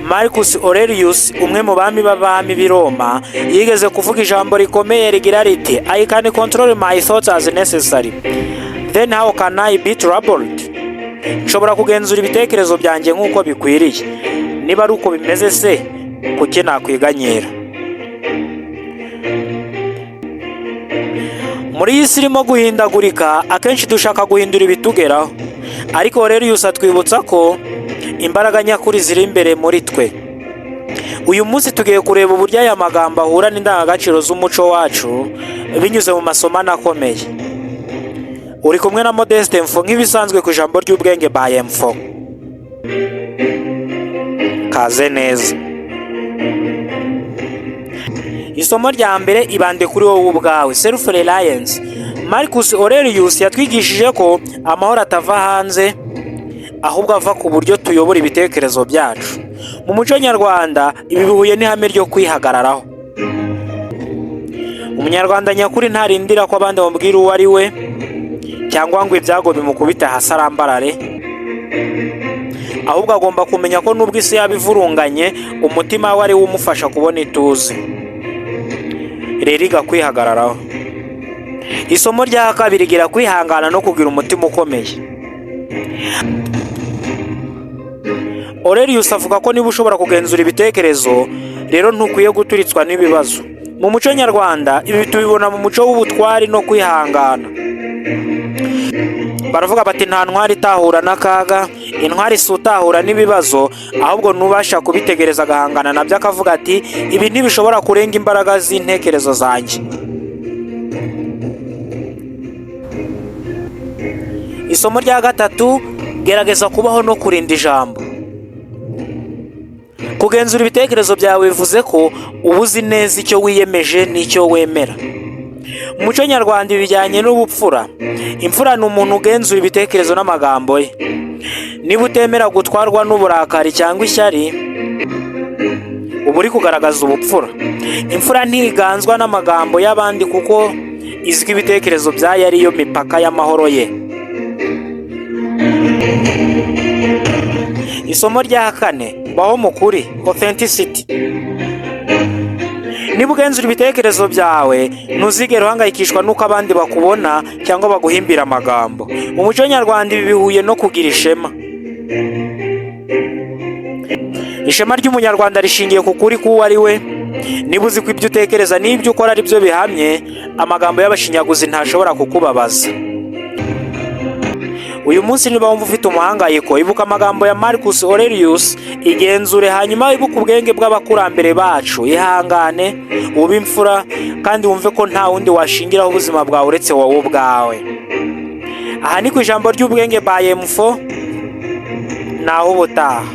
Marcus Aurelius, umwe mu bami b'abami b'i Roma, yigeze kuvuga ijambo rikomeye rigira riti I can control my thoughts as necessary, then how can I be troubled? Nshobora kugenzura ibitekerezo byanjye nk'uko bikwiriye, niba ari uko bimeze se kuki nakwiganyira? Muri iyi si irimo guhindagurika, akenshi dushaka guhindura ibitugeraho, ariko Aurelius atwibutsa ko imbaraga nyakuri ziri imbere muri twe. Uyu munsi tugiye kureba uburyo aya magambo ahura n'indangagaciro z'umuco wacu binyuze mu masomo akomeye. Uri kumwe na Modeste M4 nk'ibisanzwe ku ijambo ry'ubwenge by M4. Kaze neza. Isomo rya mbere ibande kuri wowe ubwawe, self reliance. Marcus Aurelius yatwigishije ko amahoro atava hanze ahubwo ava ku buryo tuyobora ibitekerezo byacu. Mu muco nyarwanda ibi bihuye n'ihame ryo kwihagararaho. Umunyarwanda nyakuri ntarindira ko abandi bamubwira uwo ari we cyangwa ngo ibyago bimukubita hasi arambarare, ahubwo agomba kumenya ko nubwo isi yabivurunganye umutima we ari wo umufasha kubona ituze. Rero igakwihagararaho. Isomo rya kabiri gira kwihangana no kugira umutima ukomeye. Aurelius avuga ko niba ushobora kugenzura ibitekerezo, rero ntukwiye guturitswa n'ibibazo. Mu muco nyarwanda ibi tubibona mu muco w'ubutwari no kwihangana. Baravuga bati nta ntwari itahura n'akaga, intwari si utahura n'ibibazo, ahubwo nubasha kubitegereza agahangana nabyo akavuga ati ibi ntibishobora kurenga imbaraga z'intekerezo zanjye. Isomo rya gatatu, gerageza kubaho no kurinda ijambo. Kugenzura ibitekerezo byawe bivuze ko uba uzi neza icyo wiyemeje n'icyo wemera. Mu muco nyarwanda ibijyanye n'ubupfura, imfura ni umuntu ugenzura ibitekerezo n'amagambo ye. Niba utemera gutwarwa n'uburakari cyangwa ishyari, uba uri kugaragaza ubupfura. Imfura ntiganzwa n'amagambo y'abandi kuko izwi ibitekerezo byayo ariyo mipaka y'amahoro ye. Isomo rya kane, baho mu kuri, authenticity. Niba ugenzura ibitekerezo byawe, ntuzigere uhangayikishwa n'uko abandi bakubona cyangwa baguhimbira amagambo. Mu muco nyarwanda ibi bihuye no kugira ishema. Ishema ry'umunyarwanda rishingiye ku kuri k'uwo ari we. Niba uzi ko ibyo utekereza n'ibyo ukora ari byo bihamye, amagambo y'abashinyaguzi ntashobora kukubabaza. Uyu munsi niba wumva ufite umuhangayiko, ibuka amagambo ya Marcus Aurelius, igenzure hanyuma ibuka ubwenge bw'abakurambere bacu, ihangane, ube imfura, kandi wumve ko nta wundi washingiraho ubuzima bwawe uretse wowe ubwawe. Aha ni ku ijambo ry'ubwenge by M4, naho ubutaha.